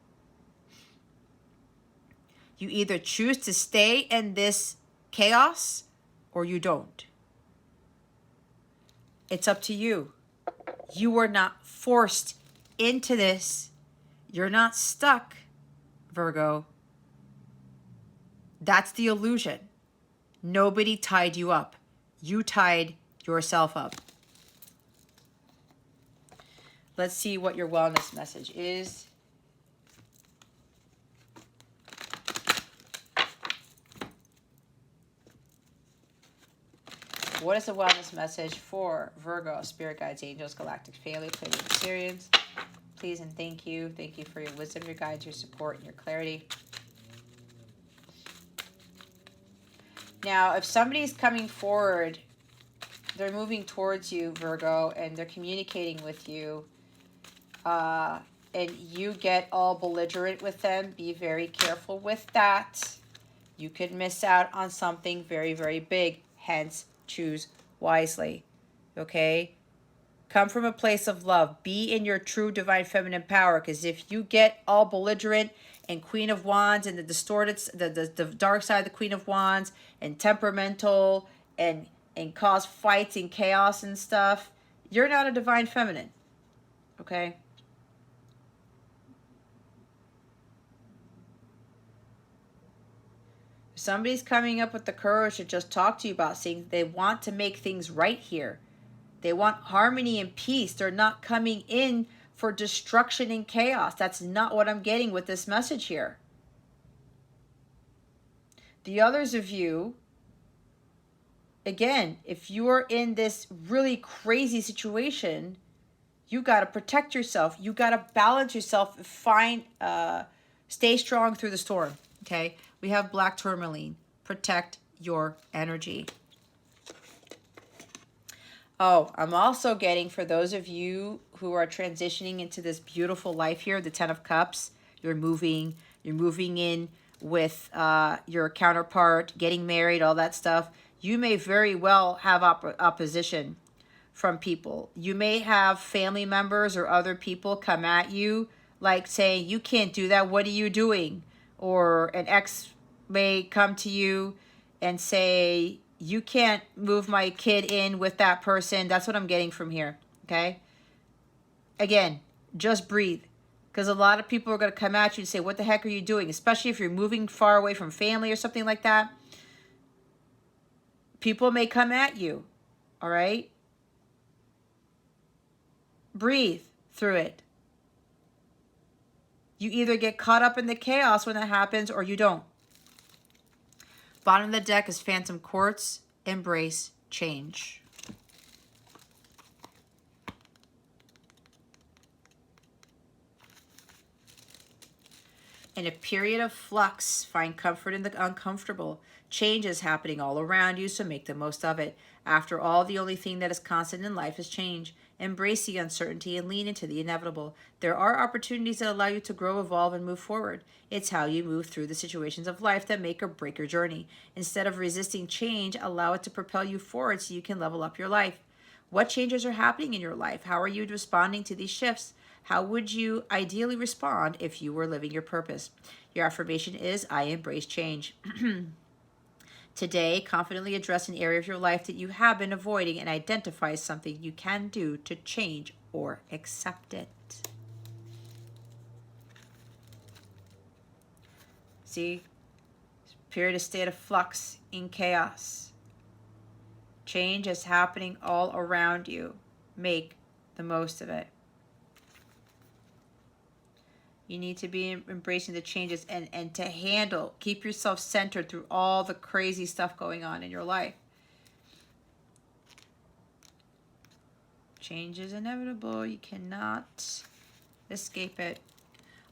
You either choose to stay in this chaos or you don't. It's up to you. You are not forced into this. You're not stuck, Virgo. That's the illusion. Nobody tied you up. You tied yourself up. Let's see what your wellness message is. What is the wellness message for Virgo, spirit guides, angels, galactic family, Pleiadians? Please and thank you. Thank you for your wisdom, your guidance, your support, and your clarity. Now, if somebody's coming forward, they're moving towards you, Virgo, and they're communicating with you, and you get all belligerent with them, be very careful with that. You could miss out on something very, very big. Hence, choose wisely. Okay? Come from a place of love. Be in your true divine feminine power, because if you get all belligerent and Queen of Wands and the distorted, the dark side of the Queen of Wands, and temperamental and cause fights and chaos and stuff, you're not a divine feminine. Okay? Somebody's coming up with the courage to just talk to you about saying they want to make things right here. They want harmony and peace. They're not coming in for destruction and chaos. That's not what I'm getting with this message here. The others of you, again, if you are in this really crazy situation, you got to protect yourself. You got to balance yourself. Stay strong through the storm. Okay? We have black tourmaline. Protect your energy. Oh, I'm also getting, for those of you who are transitioning into this beautiful life here, the 10 of Cups, you're moving in with your counterpart, getting married, all that stuff. You may very well have opposition from people. You may have family members or other people come at you like saying, you can't do that, what are you doing? Or an ex may come to you and say, you can't move my kid in with that person. That's what I'm getting from here, okay? Again, just breathe. Because a lot of people are going to come at you and say, what the heck are you doing? Especially if you're moving far away from family or something like that. People may come at you, all right? Breathe through it. You either get caught up in the chaos when that happens or you don't. Bottom of the deck is Phantom Quartz. Embrace change. In a period of flux, find comfort in the uncomfortable. Change is happening all around you, so make the most of it. After all, the only thing that is constant in life is change. Embrace the uncertainty and lean into the inevitable. There are opportunities that allow you to grow, evolve, and move forward. It's how you move through the situations of life that make or break your journey. Instead of resisting change, allow it to propel you forward so you can level up your life. What changes are happening in your life? How are you responding to these shifts? How would you ideally respond if you were living your purpose? Your affirmation is, I embrace change. Today, confidently address an area of your life that you have been avoiding and identify something you can do to change or accept it. See? Period of state of flux in chaos. Change is happening all around you. Make the most of it. You need to be embracing the changes and to handle, keep yourself centered through all the crazy stuff going on in your life. Change is inevitable. You cannot escape it.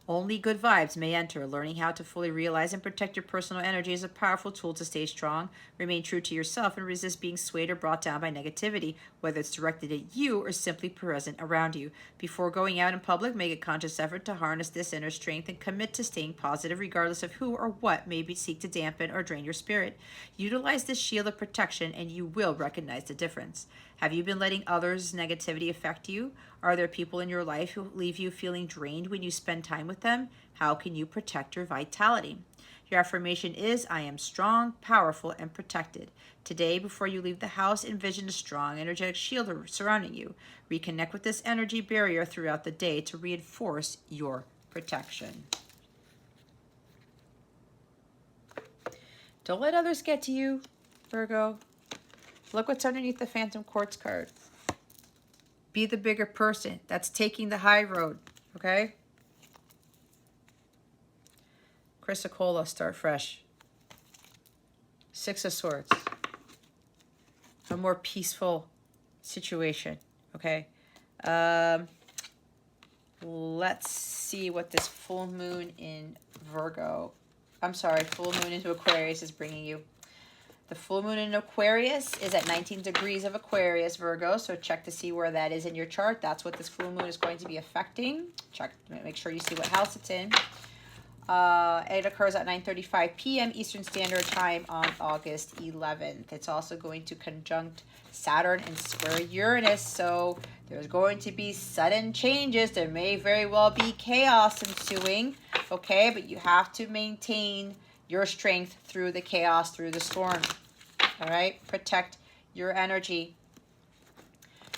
Only good vibes may enter. Learning how to fully realize and protect your personal energy is a powerful tool to stay strong, remain true to yourself, and resist being swayed or brought down by negativity, whether it's directed at you or simply present around you. Before going out in public, make a conscious effort to harness this inner strength and commit to staying positive regardless of who or what may seek to dampen or drain your spirit. Utilize this shield of protection and you will recognize the difference. Have you been letting others' negativity affect you? Are there people in your life who leave you feeling drained when you spend time with them? How can you protect your vitality? Your affirmation is, I am strong, powerful, and protected. Today, before you leave the house, envision a strong, energetic shield surrounding you. Reconnect with this energy barrier throughout the day to reinforce your protection. Don't let others get to you, Virgo. Look what's underneath the Phantom Quartz card. Be the bigger person. That's taking the high road, okay? Chrysocolla, start fresh. Six of Swords. A more peaceful situation, okay? Let's see what this full moon in Virgo, full moon into Aquarius is bringing you. The full moon in Aquarius is at 19 degrees of Aquarius, Virgo, so check to see where that is in your chart. That's what this full moon is going to be affecting. Check, make sure you see what house it's in. It occurs at 9:35 p.m. Eastern Standard Time on August 11th. It's also going to conjunct Saturn and square Uranus, so there's going to be sudden changes. There may very well be chaos ensuing, okay? But you have to maintain your strength through the chaos, through the storm, all right? Protect your energy.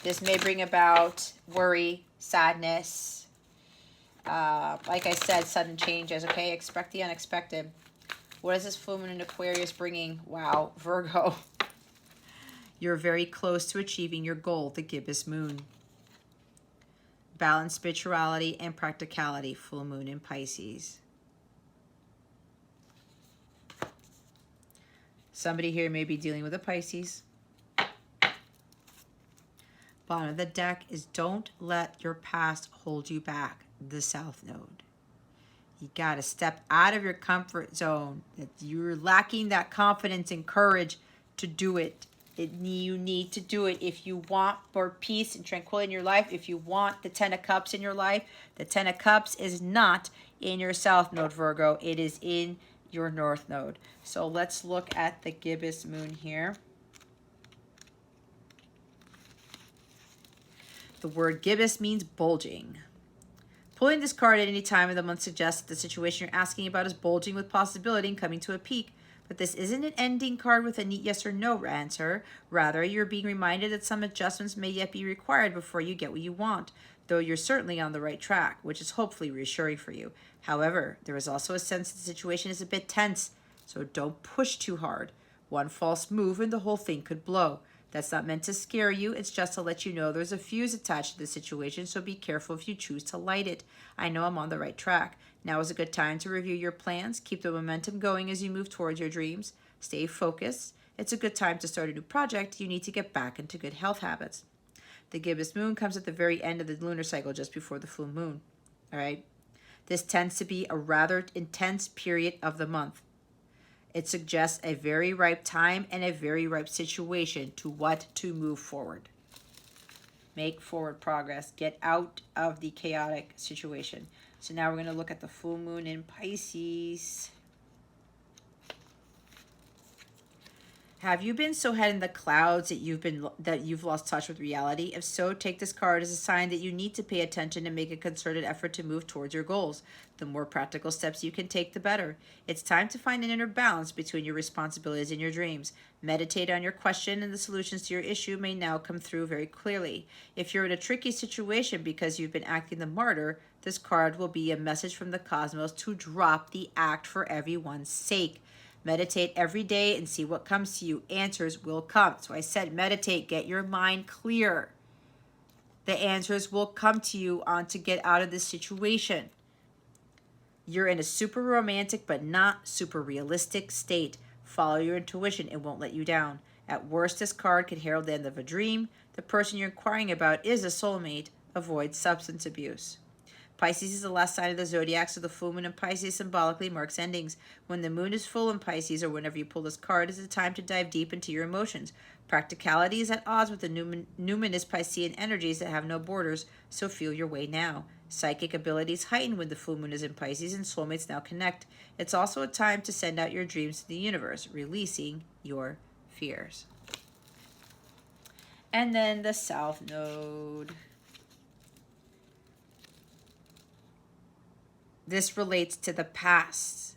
This may bring about worry, sadness, like I said, sudden changes, okay? Expect the unexpected. What is this full moon in Aquarius bringing? Wow, Virgo. You're very close to achieving your goal, the gibbous moon. Balance spirituality and practicality, full moon in Pisces. Somebody here may be dealing with a Pisces. Bottom of the deck is don't let your past hold you back, the South Node. You got to step out of your comfort zone. You're lacking that confidence and courage to do it. You need to do it if you want more peace and tranquility in your life. If you want the Ten of Cups in your life, the Ten of Cups is not in your South Node, Virgo. It is in your North Node. So let's look at the gibbous moon here. The word gibbous means bulging. Pulling this card at any time of the month suggests that the situation you're asking about is bulging with possibility and coming to a peak. But this isn't an ending card with a neat yes or no answer. Rather, you're being reminded that some adjustments may yet be required before you get what you want, though you're certainly on the right track, which is hopefully reassuring for you. However, there is also a sense that the situation is a bit tense, so don't push too hard. One false move and the whole thing could blow. That's not meant to scare you, it's just to let you know there's a fuse attached to the situation, so be careful if you choose to light it. I know I'm on the right track. Now is a good time to review your plans, keep the momentum going as you move towards your dreams. Stay focused. It's a good time to start a new project. You need to get back into good health habits. The gibbous moon comes at the very end of the lunar cycle, just before the full moon. All right? This tends to be a rather intense period of the month. It suggests a very ripe time and a very ripe situation to move forward. Make forward progress. Get out of the chaotic situation. So now we're going to look at the full moon in Pisces. Have you been so head in the clouds that you've lost touch with reality? If so, take this card as a sign that you need to pay attention and make a concerted effort to move towards your goals. The more practical steps you can take, the better. It's time to find an inner balance between your responsibilities and your dreams. Meditate on your question, and the solutions to your issue may now come through very clearly. If you're in a tricky situation because you've been acting the martyr, this card will be a message from the cosmos to drop the act for everyone's sake. Meditate every day and see what comes to you. Answers will come. So I said meditate, get your mind clear. The answers will come to you on to get out of this situation. You're in a super romantic but not super realistic state. Follow your intuition. It won't let you down. At worst, this card could herald the end of a dream. The person you're inquiring about is a soulmate. Avoid substance abuse. Pisces is the last sign of the zodiac, so the full moon in Pisces symbolically marks endings. When the moon is full in Pisces, or whenever you pull this card, is a time to dive deep into your emotions. Practicality is at odds with the numinous Piscean energies that have no borders, so feel your way now. Psychic abilities heighten when the full moon is in Pisces, and soulmates now connect. It's also a time to send out your dreams to the universe, releasing your fears. And then the South Node. This relates to the past,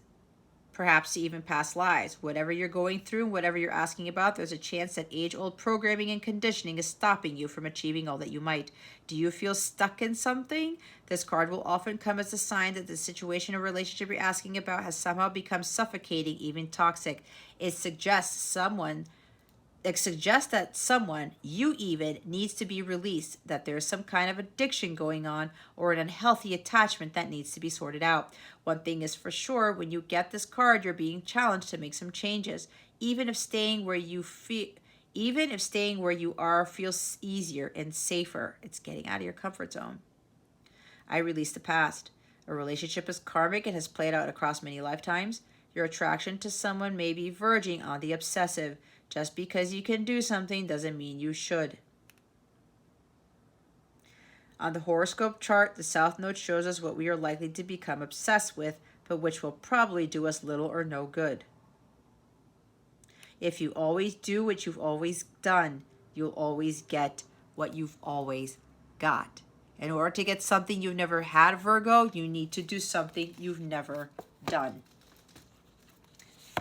perhaps even past lives. Whatever you're going through and whatever you're asking about, there's a chance that age-old programming and conditioning is stopping you from achieving all that you might. Do you feel stuck in something? This card will often come as a sign that the situation or relationship you're asking about has somehow become suffocating, even toxic. It suggests that someone, you even, needs to be released, that there's some kind of addiction going on or an unhealthy attachment that needs to be sorted out. One thing is for sure, when you get this card, you're being challenged to make some changes. Even if staying where you are feels easier and safer, it's getting out of your comfort zone. I release the past. A relationship is karmic and has played out across many lifetimes. Your attraction to someone may be verging on the obsessive. Just because you can do something doesn't mean you should. On the horoscope chart, the South Node shows us what we are likely to become obsessed with, but which will probably do us little or no good. If you always do what you've always done, you'll always get what you've always got. In order to get something you've never had, Virgo, you need to do something you've never done,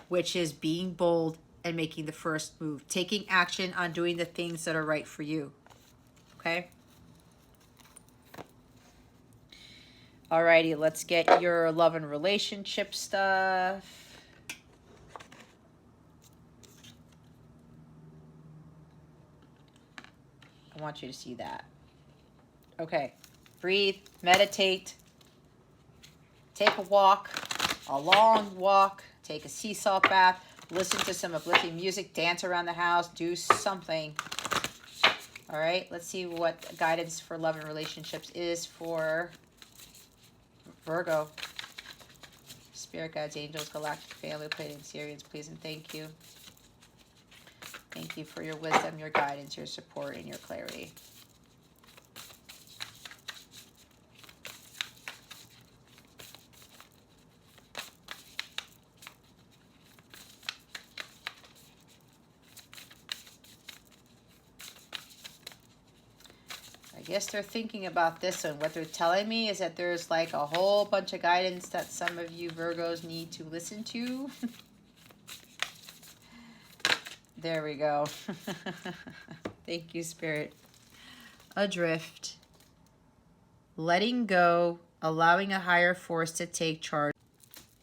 which is being bold and making the first move, taking action on doing the things that are right for you. Okay? Alrighty, let's get your love and relationship stuff. I want you to see that. Okay, breathe, meditate, take a walk, a long walk, take a sea salt bath, listen to some uplifting music, dance around the house, do something. All right, let's see what guidance for love and relationships is for Virgo. Spirit guides, angels, galactic family, Pleiadian, Sirians, please and thank you. Thank you for your wisdom, your guidance, your support, and your clarity. guess they're thinking about this one. What they're telling me is that there's like a whole bunch of guidance that some of you Virgos need to listen to. There we go. Thank you, Spirit. Adrift. Letting go, allowing a higher force to take charge.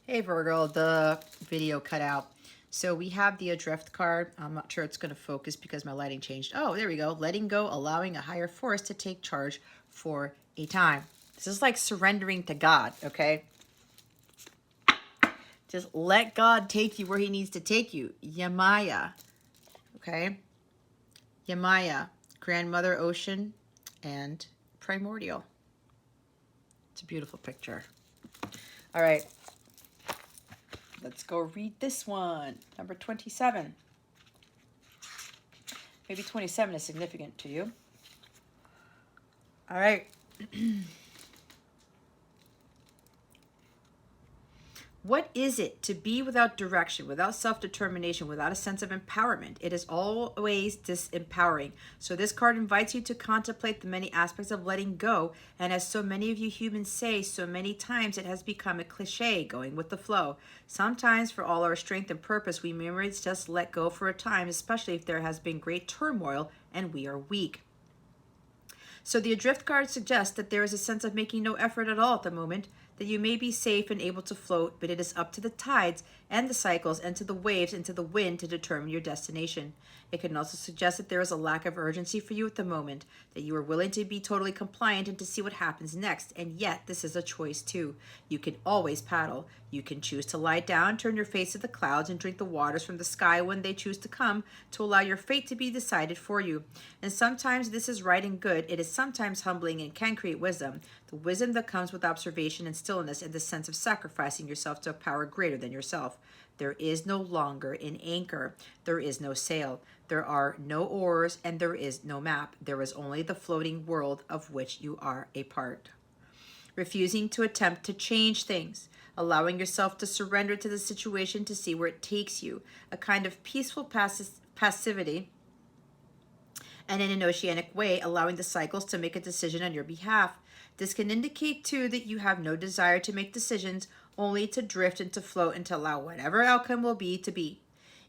Hey, Virgo, the video cut out. So we have the Adrift card. I'm not sure it's going to focus because my lighting changed. Oh, there we go. Letting go, allowing a higher force to take charge for a time. This is like surrendering to God, okay? Just let God take you where he needs to take you. Yamaya, okay? Yamaya, grandmother ocean and primordial. It's a beautiful picture. All right. Let's go read this one. Number 27. Maybe 27 is significant to you. All right. What is it to be without direction, without self-determination, without a sense of empowerment? It is always disempowering. So this card invites you to contemplate the many aspects of letting go. And as so many of you humans say, so many times it has become a cliche, going with the flow. Sometimes for all our strength and purpose, we may just let go for a time, especially if there has been great turmoil and we are weak. So the Adrift card suggests that there is a sense of making no effort at all at the moment, that you may be safe and able to float, but it is up to the tides and the cycles and to the waves and to the wind to determine your destination. It can also suggest that there is a lack of urgency for you at the moment, that you are willing to be totally compliant and to see what happens next, and yet this is a choice too. You can always paddle. You can choose to lie down, turn your face to the clouds, and drink the waters from the sky when they choose to come, to allow your fate to be decided for you. And sometimes this is right and good. It is sometimes humbling and can create wisdom, the wisdom that comes with observation and stillness and the sense of sacrificing yourself to a power greater than yourself. There is no longer an anchor. There is no sail. There are no oars, and there is no map. There is only the floating world of which you are a part. Refusing to attempt to change things, allowing yourself to surrender to the situation to see where it takes you, a kind of peaceful passivity, and in an oceanic way, allowing the cycles to make a decision on your behalf. This can indicate, too, that you have no desire to make decisions, only to drift and to float and to allow whatever outcome will be to be.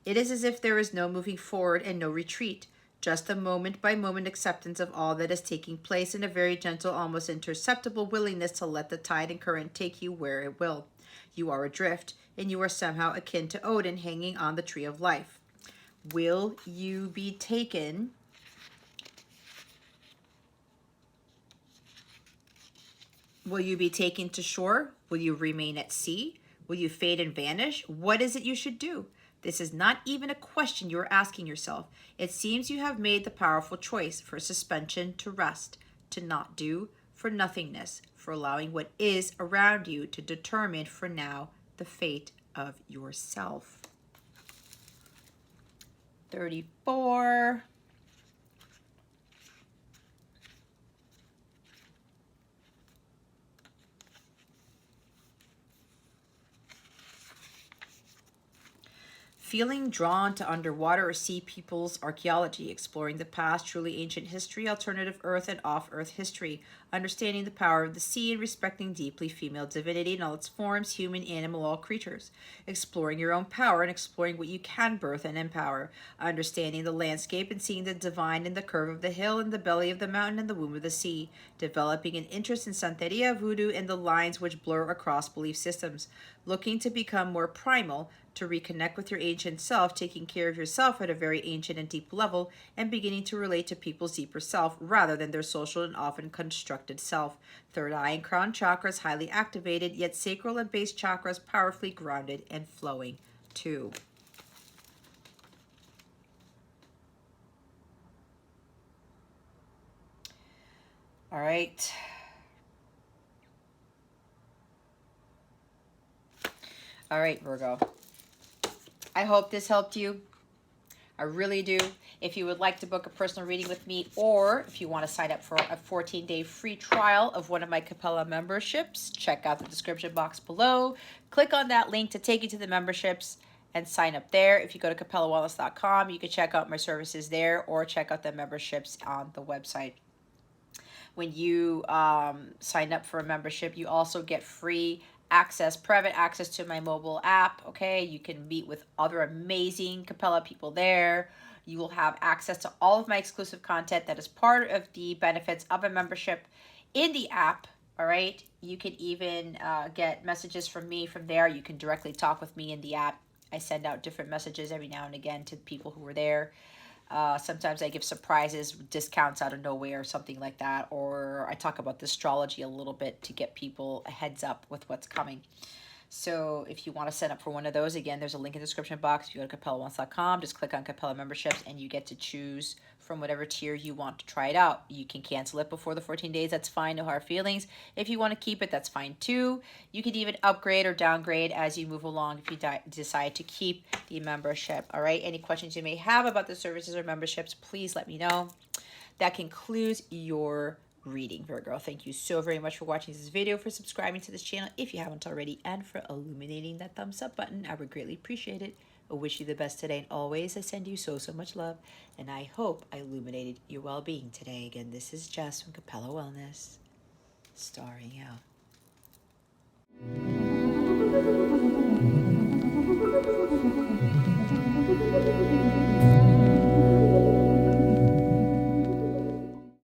It is as if there is no moving forward and no retreat, just a moment-by-moment acceptance of all that is taking place and a very gentle, almost imperceptible willingness to let the tide and current take you where it will. You are adrift, and you are somehow akin to Odin hanging on the tree of life. Will you be taken? Will you be taken to shore? Will you remain at sea? Will you fade and vanish? What is it you should do? This is not even a question you are asking yourself. It seems you have made the powerful choice for suspension to rest, to not do, for nothingness, for allowing what is around you to determine for now the fate of yourself. 34. Feeling drawn to underwater or sea peoples archaeology, exploring the past, truly ancient history, alternative Earth and off-Earth history, understanding the power of the sea and respecting deeply female divinity in all its forms, human, animal, all creatures, exploring your own power and exploring what you can birth and empower, understanding the landscape and seeing the divine in the curve of the hill and the belly of the mountain and the womb of the sea, developing an interest in Santeria, voodoo, and the lines which blur across belief systems, looking to become more primal, to reconnect with your ancient self, taking care of yourself at a very ancient and deep level, and beginning to relate to people's deeper self rather than their social and often constructed self. Third eye and crown chakras highly activated, yet sacral and base chakras powerfully grounded and flowing too. All right. All right, Virgo. I hope this helped you. I really do. If you would like to book a personal reading with me, or if you want to sign up for a 14-day free trial of one of my Capella memberships, check out the description box below. Click on that link to take you to the memberships and sign up there. If you go to capellawellness.com, you can check out my services there or check out the memberships on the website. When you sign up for a membership, you also get free access, private access to my mobile app. Okay, you can meet with other amazing Capella people there. You will have access to all of my exclusive content that is part of the benefits of a membership in the app. All right, you can even get messages from me from there. You can directly talk with me in the app. I send out different messages every now and again to people who are there. Sometimes I give surprises, discounts out of nowhere, or something like that. Or I talk about the astrology a little bit to get people a heads up with what's coming. So if you want to sign up for one of those, again, there's a link in the description box. If you go to CapellaOnce.com, just click on Capella memberships and you get to choose from whatever tier you want to try it out. You can cancel it before the 14 days. That's fine. No hard feelings. If you want to keep it, that's fine too. You can even upgrade or downgrade as you move along if you decide to keep the membership. All right. Any questions you may have about the services or memberships, please let me know. That concludes your reading, Virgo. Thank you so very much for watching this video, for subscribing to this channel if you haven't already, and for illuminating that thumbs up button. I would greatly appreciate it. I wish you the best today, and always I send you so much love, and I hope I illuminated your well-being today. Again, this is Jess from Capella Wellness, starring out.